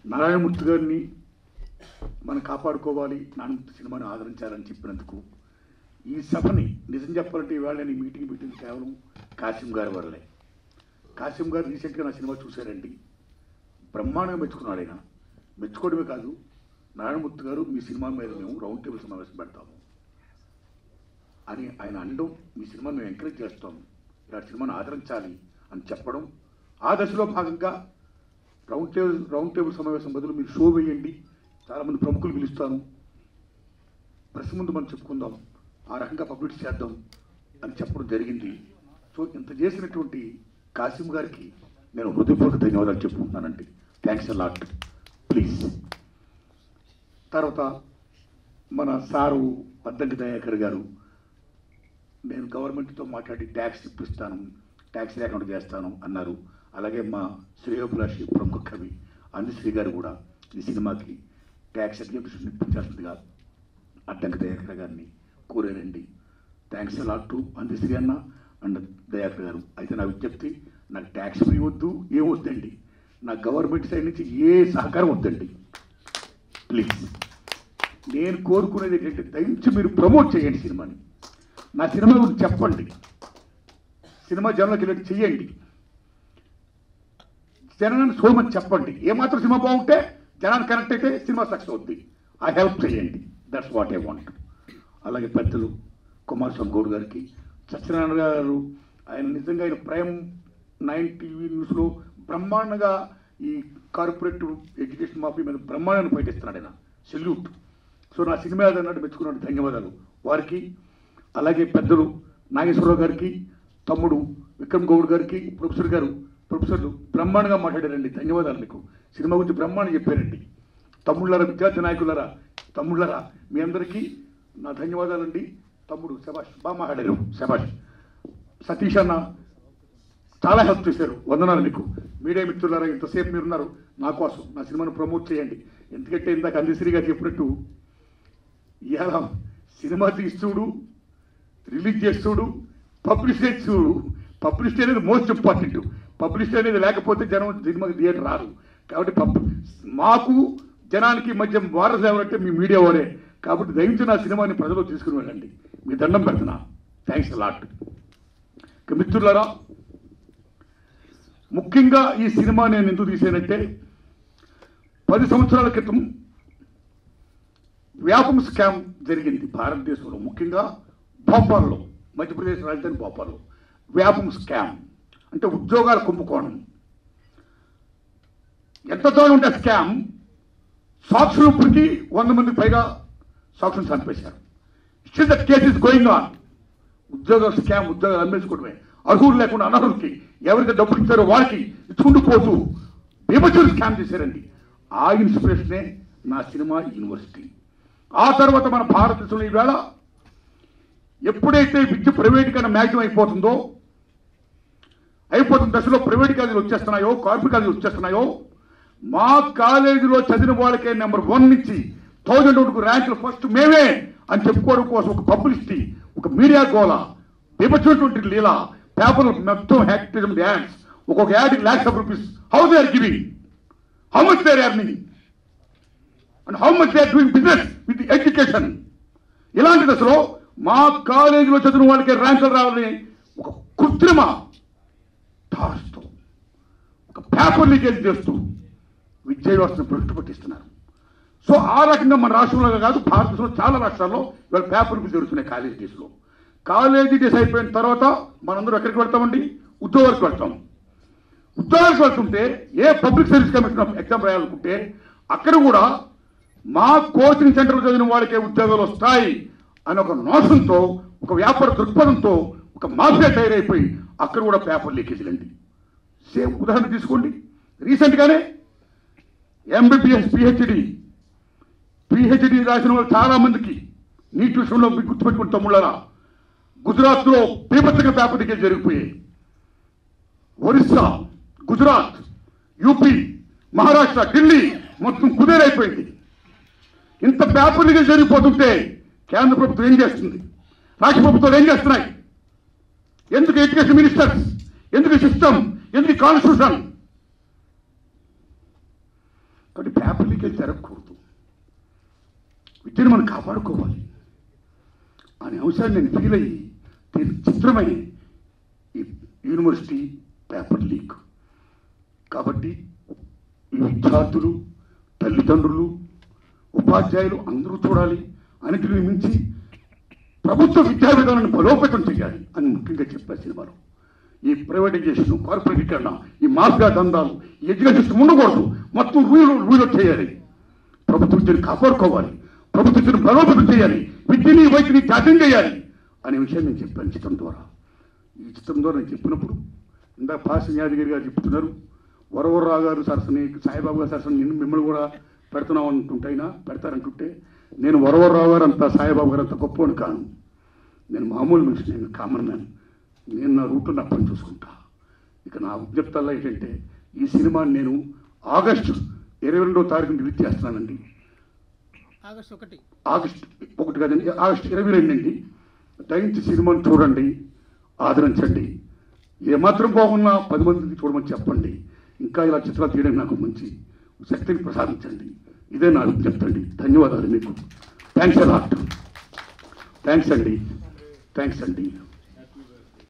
నారాయణమూర్తి గారిని మనం కాపాడుకోవాలి, నారాయణమూర్తి సినిమాని ఆదరించాలని చెప్పినందుకు ఈ సభని నిజం చెప్పాలంటే ఇవాళ నేను ఈ మీటింగ్ పెట్టింది కేవలం కాసిం గారి వల్లే. కాసిం గారు రీసెంట్గా నా సినిమా చూశారండి, బ్రహ్మాండంగా మెచ్చుకున్నాడు. ఆయన మెచ్చుకోవడమే కాదు, నారాయణమూర్తి గారు మీ సినిమా మీద మేము రౌండ్ టేబుల్ సమావేశం పెడతాము అని ఆయన అనడం, మీ సినిమా మేము ఎంకరేజ్ చేస్తాము, ఇలాంటి సినిమాను ఆదరించాలి అని చెప్పడం. ఆ దశలో భాగంగా రౌండ్ టేబుల్ సమావేశం బదులు మీరు షో వేయండి, చాలామంది ప్రముఖులు పిలుస్తాను, ప్రెస్ ముందు మనం చెప్పుకుందాం, ఆ రకంగా పబ్లిష్ చేద్దాం అని చెప్పడం జరిగింది. సో ఇంత చేసినటువంటి కాసిం గారికి నేను హృదయపూర్వక ధన్యవాదాలు చెప్పుకుంటున్నానండి. Thanks a lot. ప్లీజ్. తర్వాత మన సారు అద్దంకి దయాకర్ గారు, నేను గవర్నమెంట్తో మాట్లాడి ట్యాక్స్ ఇప్పిస్తాను, ట్యాక్స్ లేకుండా చేస్తాను అన్నారు. అలాగే మా శ్రేయోభిలాషి ప్రముఖ కవి అందశ్రీ గారు కూడా ఈ సినిమాకి ట్యాక్స్ ఎగ్జిబిషన్ ఇప్పించాల్సిందిగా అద్దంకి దయాకర్ గారిని కోరారండి. థ్యాంక్స్ లాట్ టు అందశ్రీ అన్న అండ్ దయాకర్ గారు. అయితే నా విజ్ఞప్తి, నాకు ట్యాక్స్ ఫ్రీ వద్దు, ఏం వద్దండి, నాకు గవర్నమెంట్ సైడ్ నుంచి ఏ సహకారం వద్దండి. ప్లీజ్. నేను కోరుకునేది ఏంటంటే దయచేసి మీరు ప్రమోట్ చేయండి సినిమాని, నా సినిమా గురించి చెప్పండి, సినిమా జనంలోకి వెళ్ళి చెయ్యండి, జనాన్ని సోమని చెప్పండి. ఏమాత్రం సినిమా బాగుంటే జనాన్ని కనెక్ట్ అయితే సినిమా సక్సెస్ అవుద్ది. ఆ హెల్ప్ చేయండి. That's what I want. అలాగే పెద్దలు కుమారస్వామి గౌడ్ గారికి, సత్యనారాయణ గారు, ఆయన నిజంగా ఆయన ప్రైమ్ 9 టీవీ న్యూస్లో బ్రహ్మాండంగా ఈ కార్పొరేట్ ఎడ్యుకేషన్ మాఫీ మీద బ్రహ్మాండాన్ని పైటిస్తున్నాడు ఆయన. సెల్యూట్. సో నా సినిమా అన్నట్టు మెచ్చుకున్నాడు, ధన్యవాదాలు వారికి. అలాగే పెద్దలు నాగేశ్వరరావు గారికి, తమ్ముడు విక్రమ్ గౌడ్ గారికి, ప్రొఫెసర్లు బ్రహ్మాండంగా మాట్లాడారండి, ధన్యవాదాలు మీకు. సినిమా గురించి బ్రహ్మాండంగా చెప్పారండి. తమ్ముళ్ళారా, విద్యార్థి నాయకులారా, తమ్ముళ్ళారా, మీ అందరికీ నా ధన్యవాదాలండి. తమ్ముడు శభాష్, బాగా మాట్లాడారు, శభాష్. సతీష్ అన్న చాలా హెల్ప్ చేశారు, వందనాలు మీకు. మీడియా మిత్రులారా, ఇంతసేపు మీరున్నారు నా కోసం, నా సినిమాను ప్రమోట్ చేయండి. ఎందుకంటే ఇందాక అందశ్రీ గారు చెప్పినట్టు ఇలా సినిమా తీస్తుడు, రిలీజ్ చేస్తుడు, పబ్లిష్ చేస్తుడు. పబ్లిష్ అనేది మోస్ట్ ఇంపార్టెంట్. పబ్లిష్ అనేది లేకపోతే జనం సినిమాకి థియేటర్ రాదు. కాబట్టి మాకు జనానికి మధ్య వారసు ఎవరంటే మీ మీడియా వారే. కాబట్టి దయచేసి నా సినిమాని ప్రజలు తీసుకుని వెళ్ళండి, మీ దండం పెడుతున్నా. Thanks lot. ఇక మిత్రులారా, ముఖ్యంగా ఈ సినిమా నేను ఎందుకు తీసానంటే 10 సంవత్సరాల క్రితం వ్యాపం స్కామ్ జరిగింది భారతదేశంలో, ముఖ్యంగా భోపాల్లో, మధ్యప్రదేశ్ రాజధాని భోపాల్లో. వ్యాపం స్కామ్ అంటే ఉద్యోగాల కుంభకోణం. ఎంత దూరం ఉంటే స్కామ్, సాక్షులు ఇప్పటికీ 100 మంది పైగా సాక్షులు చంపేశారు. Still that case is going on. ఉద్యోగాల స్కామ్, ఉద్యోగాలు అమ్మేసుకోవడమే, అర్హులు లేకుండా అనర్హులకి ఎవరికి డబ్బులు ఇచ్చారో వాళ్ళకి ఇచ్చుకుంటూ పోతూ బీభత్సమైన స్కామ్ చేశారండి. ఆ ఇన్స్పిరేషనే నా సినిమా యూనివర్సిటీ. ఆ తర్వాత మన భారతదేశంలో ఈవేళ ఎప్పుడైతే విద్య ప్రైవేటీకరణ మ్యాక్సిమం అయిపోతున్న దశలో ప్రైవేట్ కాలేజీలు వచ్చేస్తున్నాయో, కార్పొరేట్ కాలేజీలు వచ్చేస్తున్నాయో, మా కాలేజీలో చదివిన వాళ్ళకే నెంబర్ 1 నుంచి 1000 ర్యాంకులు ఫస్ట్ మేమే అని చెప్పుకోవడం కోసం ఒక పబ్లిసిటీ, ఒక మీడియా గోల, విభజించినటువంటి లీలా, పేపర్లు మొత్తం హ్యాక్టిజం యాడ్స్, ఒక్కొక్క యాడ్కి lakhs of rupees. How they are giving, how much they are earning and how much they are doing business with education. ఇలాంటి దశలో మా కాలేజీలో చదివిన వాళ్ళకి ర్యాంకులు రావాలని ఒక కృత్రిమ టాస్తో, ఒక పేపర్ లీకేజ్ చేస్తూ విద్యా వ్యవస్థను భ్రష్టు పట్టిస్తున్నారు. సో ఆ రకంగా మన రాష్ట్రంలో కాదు, భారతదేశంలో చాలా రాష్ట్రాల్లో ఇవాళ పేపర్ లీకేజ్ జరుగుతున్నాయి కాలేజీ డేస్లో. కాలేజీ డేస్ అయిపోయిన తర్వాత మనందరూ ఎక్కడికి వెళ్తామండి? ఉద్యోగాలకు వెళ్తాం. ఉద్యోగాలకు వెళ్తుంటే ఏ పబ్లిక్ సర్వీస్ కమిషన్ ఎగ్జామ్ రాయాలనుకుంటే అక్కడ కూడా మా కోచింగ్ సెంటర్లో చదివిన వాళ్ళకే ఉద్యోగాలు వస్తాయి అని ఒక నోషంతో, ఒక వ్యాపార దృక్పథంతో ఒక మాఫియా తయారైపోయి అక్కడ కూడా పేపర్ లీకేజీలు అండి. సేమ్ ఉదాహరణ తీసుకోండి, రీసెంట్గానే ఎంబీబీఎస్ పిహెచ్డి రాసిన వాళ్ళు చాలా మందికి నీట్ విషయంలో మీకు గుర్తుపెట్టుకుని తమ్ముళ్ళారా, గుజరాత్లో బీభత్సంగా పేపర్ లీకేజ్ జరిగిపోయాయి. ఒరిస్సా, గుజరాత్, యూపీ, మహారాష్ట్ర, ఢిల్లీ మొత్తం కుదేరైపోయింది. ఇంత పేపర్ లీకేజ్ జరిగిపోతుంటే కేంద్ర ప్రభుత్వం ఏం చేస్తుంది, రాష్ట్ర ప్రభుత్వాలు ఏం చేస్తున్నాయి? ఎందుకు ఎడ్యుకేషన్ మినిస్టర్స్, ఎందుకు సిస్టమ్, ఎందుకు కాన్స్టిట్యూషన్? కాబట్టి పేపర్ లీకేజ్ జరగకూడదు, విద్యను మనం కాపాడుకోవాలి అనే అంశాన్ని నేను ఫీల్ అయ్యి చిత్రమై ఈ యూనివర్సిటీ పేపర్ లీక్. కాబట్టి ఈ విద్యార్థులు, తల్లిదండ్రులు, ఉపాధ్యాయులు అందరూ చూడాలి. అన్నిటిని మించి ప్రభుత్వ విద్యా విధానాన్ని బలోపేతం చేయాలి అని ముఖ్యంగా చెప్పారు సినిమాలో. ఈ ప్రైవేటైజేషన్, కార్పొరేటీకరణ, ఈ మాఫియా దందాలు, ఈ ఎడ్యుకేషన్ సిస్టమ్ ఉండకూడదు, మొత్తం రూల్ చేయాలి. ప్రభుత్వ విద్యను కాపాడుకోవాలి, ప్రభుత్వ విద్యను బలోపేతం చేయాలి, విద్యని వైద్యుని త్యాగం చేయాలి అనే విషయం నేను చెప్పాను చిత్రం ద్వారా. ఈ చిత్రం ద్వారా నేను చెప్పినప్పుడు ఇందాక పాసి యాదగిరి గారు చెప్తున్నారు, వరవరరావు గారు సరసని, సాయిబాబు గారు సరసని మిమ్మల్ని కూడా పెడుతున్నాం అంటుంటైనా పెడతారంటుంటే, నేను వరవరరావు గారు అంత, సాయిబాబు గారు అంత గొప్పని కాను. నేను మామూలు మనిషి, నేను కామన్ మ్యాన్. నేను నా రూట్లో నా పని చూసుకుంటా. ఇక నా విజ్ఞప్తల్లా ఏంటంటే, ఈ సినిమాని నేను ఆగస్టు 22వ తారీఖున రిలీజ్ చేస్తున్నానండి. ఆగస్టు 1 కాదండి, ఆగస్టు 22 అండి. దయించి సినిమాని చూడండి, ఆదరించండి. ఏమాత్రం బాగున్నా 10 మందికి చూడమని చెప్పండి. ఇంకా ఇలా చిత్రాలు తీయడానికి నాకు మంచి శక్తిని ప్రసాదించండి. ఇదే నా విజ్ఞప్తి అండి. ధన్యవాదాలు మీకు. Thanks a lot. థ్యాంక్స్ అండి.